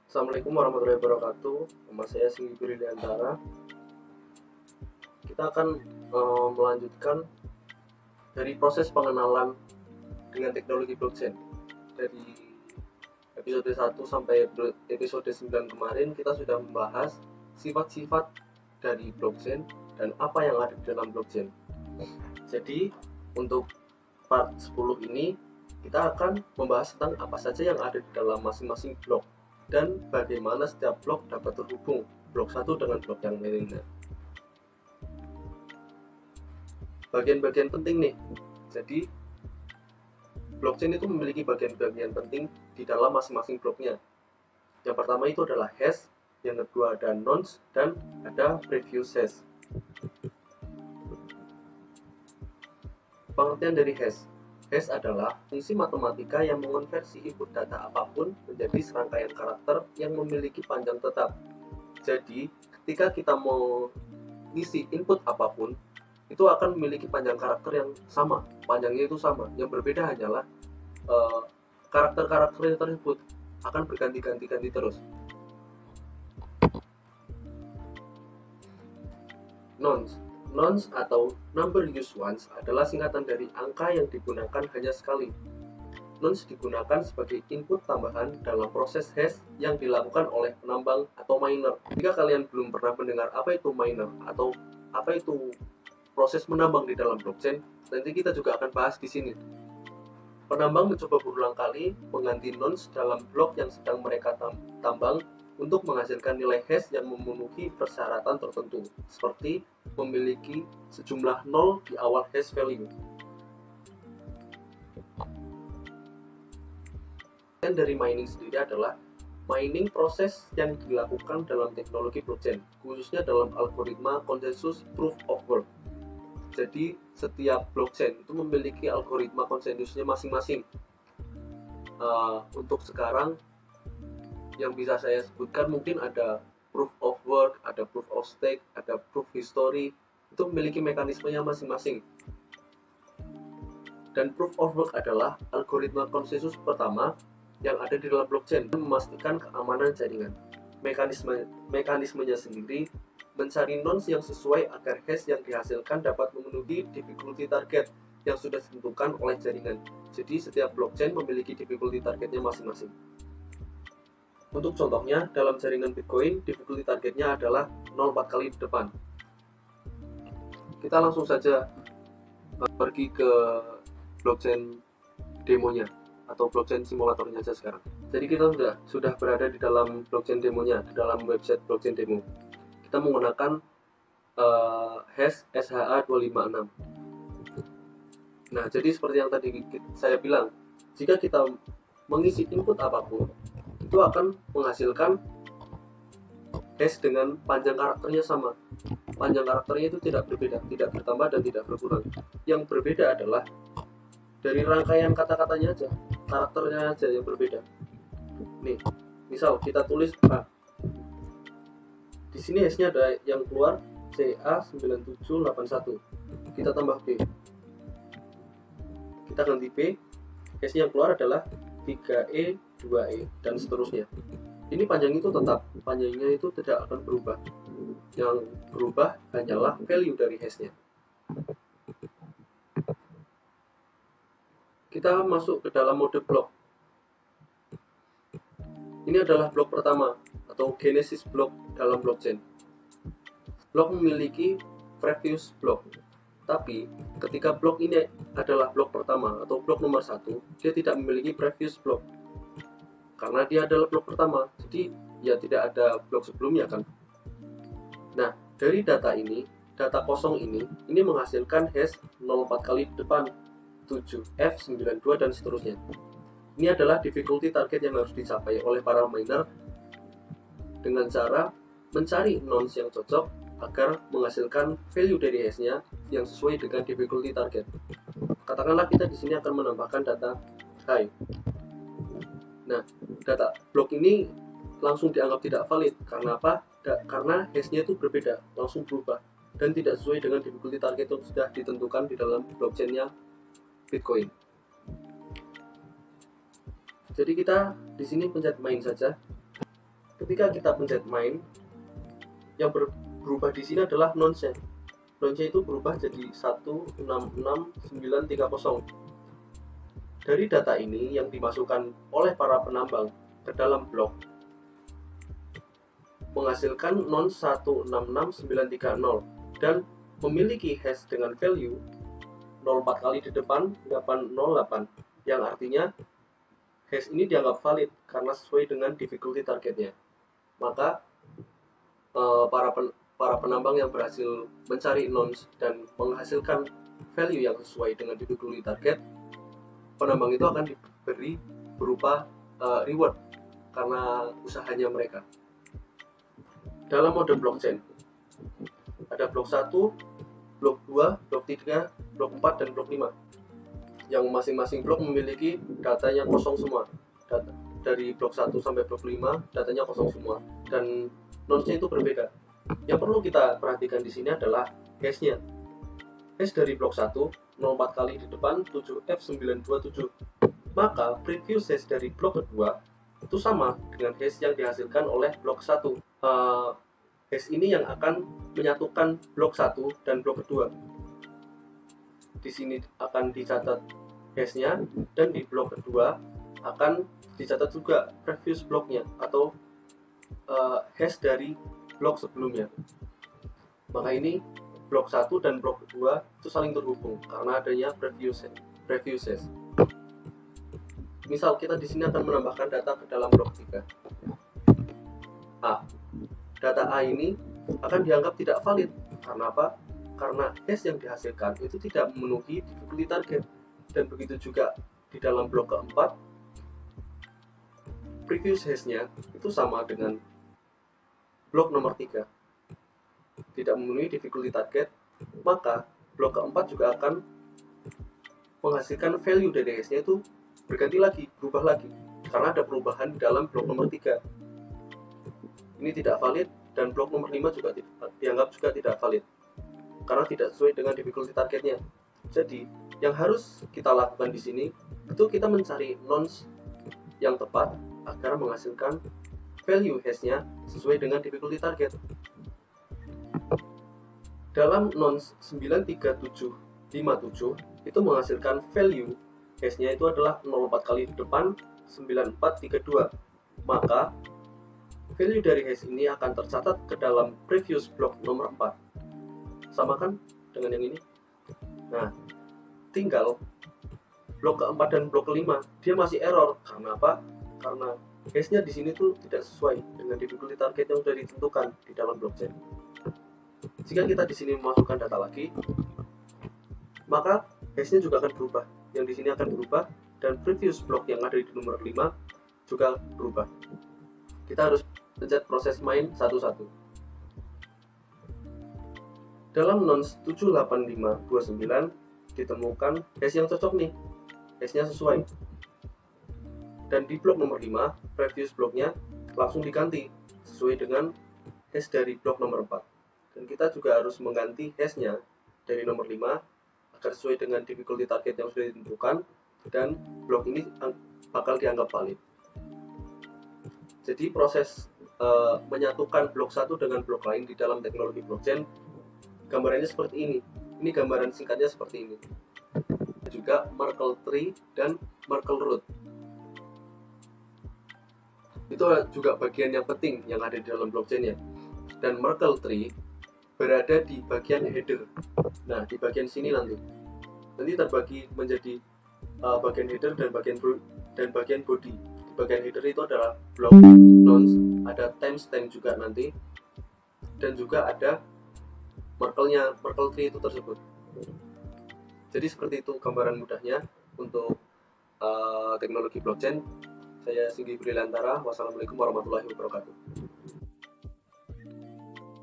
Assalamualaikum warahmatullahi wabarakatuh. Nama saya Singgi Briliantara. Kita akan melanjutkan dari proses pengenalan dengan teknologi blockchain. Dari episode 1 sampai episode 9 kemarin kita sudah membahas sifat-sifat dari blockchain dan apa yang ada di dalam blockchain. Jadi untuk part 10 ini kita akan membahas tentang apa saja yang ada di dalam masing-masing blok dan bagaimana setiap blok dapat terhubung blok satu dengan blok yang lainnya. Bagian-bagian penting nih. Jadi blockchain itu memiliki bagian-bagian penting di dalam masing-masing bloknya. Yang pertama itu adalah hash, yang kedua ada nonce, dan ada previous hash. Pengertian dari hash. Hash adalah fungsi matematika yang mengonversi input data apapun menjadi serangkaian karakter yang memiliki panjang tetap. Jadi, ketika kita mau ngisi input apapun, itu akan memiliki panjang karakter yang sama, panjangnya itu sama. Yang berbeda hanyalah karakter-karakter yang tersebut akan berganti-ganti terus. Nonce atau number used once adalah singkatan dari angka yang digunakan hanya sekali. Nonce digunakan sebagai input tambahan dalam proses hash yang dilakukan oleh penambang atau miner. Jika kalian belum pernah mendengar apa itu miner atau apa itu proses menambang di dalam blockchain, nanti kita juga akan bahas di sini. Penambang mencoba berulang kali mengganti nonce dalam blok yang sedang mereka tambang untuk menghasilkan nilai hash yang memenuhi persyaratan tertentu, seperti memiliki sejumlah 0 di awal hash value. Dan dari mining sendiri adalah mining proses yang dilakukan dalam teknologi blockchain, khususnya dalam algoritma konsensus proof of work. Jadi setiap blockchain itu memiliki algoritma konsensusnya masing-masing. Untuk sekarang yang bisa saya sebutkan mungkin ada proof of work, ada proof of stake, ada proof history, itu memiliki mekanismenya masing-masing. Dan proof of work adalah algoritma konsensus pertama yang ada di dalam blockchain dan memastikan keamanan jaringan. Mekanismenya sendiri mencari nonce yang sesuai agar hash yang dihasilkan dapat memenuhi difficulty target yang sudah ditentukan oleh jaringan. Jadi setiap blockchain memiliki difficulty targetnya masing-masing. Untuk contohnya, dalam jaringan Bitcoin, difficulty targetnya adalah 0,4 kali di depan. Kita langsung saja pergi ke blockchain demonya atau blockchain simulatornya aja sekarang. Jadi kita sudah berada di dalam blockchain demonya, di dalam website blockchain demo. Kita menggunakan hash SHA-256. Nah, jadi seperti yang tadi saya bilang, jika kita mengisi input apapun, itu akan menghasilkan hash dengan panjang karakternya sama. Panjang karakternya itu tidak berbeda, tidak bertambah dan tidak berkurang. Yang berbeda adalah dari rangkaian kata-katanya aja, karakternya aja yang berbeda. Nih, misal kita tulis A. Di sini hashnya ada yang keluar CA9781. Kita tambah B. Kita ganti B. Hashnya yang keluar adalah 3E, 2E, dan seterusnya. Ini panjang itu tetap, panjangnya itu tidak akan berubah. Yang berubah hanyalah value dari hashnya. Kita masuk ke dalam mode blok. Ini adalah blok pertama atau genesis blok dalam blockchain. Blok memiliki previous blok. Tapi ketika blok ini adalah blok pertama atau blok nomor 1, dia tidak memiliki previous blok. Karena dia adalah blok pertama, jadi ya tidak ada blok sebelumnya kan. Nah, dari data ini, data kosong ini menghasilkan hash 0,4 kali depan, 7F92 dan seterusnya. Ini adalah difficulty target yang harus dicapai oleh para miner dengan cara mencari nonce yang cocok agar menghasilkan value dari hashnya yang sesuai dengan difficulty target. Katakanlah kita di sini akan menambahkan data high. Nah, data blok ini langsung dianggap tidak valid. Karena apa? Karena hashnya itu berbeda, langsung berubah dan tidak sesuai dengan difficulty target yang sudah ditentukan di dalam blockchainnya Bitcoin. Jadi kita di sini pencet main saja. Ketika kita pencet main, yang berubah di sini adalah nonce. Nonce itu berubah jadi 166930. Dari data ini yang dimasukkan oleh para penambang ke dalam blok menghasilkan non 166930 dan memiliki hash dengan value 04 kali di depan 808, yang artinya hash ini dianggap valid karena sesuai dengan difficulty targetnya. Maka para penambang yang berhasil mencari nonce dan menghasilkan value yang sesuai dengan difficulty target, penambang itu akan diberi berupa reward karena usahanya mereka. Dalam mode blockchain ada blok 1, blok 2, blok 3, blok 4, dan blok 5 yang masing-masing blok memiliki datanya kosong semua. Dari blok 1 sampai blok 5 datanya kosong semua dan nonce itu berbeda. Yang perlu kita perhatikan di sini adalah hash-nya. Hash dari blok 1 04 kali di depan 7F927. Maka previous hash dari blok kedua itu sama dengan hash yang dihasilkan oleh blok 1. Hash ini yang akan menyatukan blok 1 dan blok kedua. Di sini akan dicatat hash-nya dan di blok kedua akan dicatat juga previous bloknya atau hash dari blok sebelumnya. Maka ini blok 1 dan blok kedua itu saling terhubung karena adanya previous hash. Misal kita di sini akan menambahkan data ke dalam blok 3. A. Data A ini akan dianggap tidak valid. Karena apa? Karena hash yang dihasilkan itu tidak memenuhi difficulty target. Dan begitu juga di dalam blok keempat, previous hash-nya itu sama dengan blok nomor 3. Tidak memenuhi difficulty target, maka blok keempat juga akan menghasilkan value dari hash-nya itu berganti lagi, berubah lagi, karena ada perubahan di dalam blok nomor 3. Ini tidak valid dan blok nomor 5 juga dianggap juga tidak valid karena tidak sesuai dengan difficulty targetnya. Jadi, yang harus kita lakukan di sini itu kita mencari nonce yang tepat agar menghasilkan value hash-nya sesuai dengan difficulty target. Dalam nonce 93757 itu menghasilkan value hash-nya itu adalah 04 kali di depan 9432. Maka value dari hash ini akan tercatat ke dalam previous block nomor 4. Sama kan dengan yang ini? Nah, tinggal blok keempat dan blok kelima dia masih error. Karena apa? Karena hash-nya di sini tuh tidak sesuai dengan difficulty target yang sudah ditentukan di dalam blockchain. Jika kita di sini memasukkan data lagi, maka hash-nya juga akan berubah. Yang di sini akan berubah dan previous block yang ada di nomor 5 juga berubah. Kita harus pencet proses main satu-satu. Dalam nonce 78529 ditemukan hash yang cocok nih, hash-nya sesuai. Dan di blok nomor 5, previous bloknya langsung diganti sesuai dengan hash dari blok nomor 4. Dan kita juga harus mengganti hash-nya dari nomor 5 agar sesuai dengan difficulty target yang sudah ditentukan dan blok ini bakal dianggap valid. Jadi proses menyatukan blok satu dengan blok lain di dalam teknologi blockchain gambarannya seperti ini. Ini gambaran singkatnya seperti ini. Juga Merkle tree dan Merkle root. Itu juga bagian yang penting yang ada di dalam blockchain ya. Dan Merkle tree berada di bagian header. Nah, di bagian sini nanti terbagi menjadi bagian header dan bagian body. Di bagian header itu adalah blok nonce, ada timestamp juga nanti, dan juga ada Merkle tree itu tersebut. Jadi seperti itu gambaran mudahnya untuk teknologi blockchain. Saya Singgi Brilantara. Wassalamualaikum warahmatullahi wabarakatuh.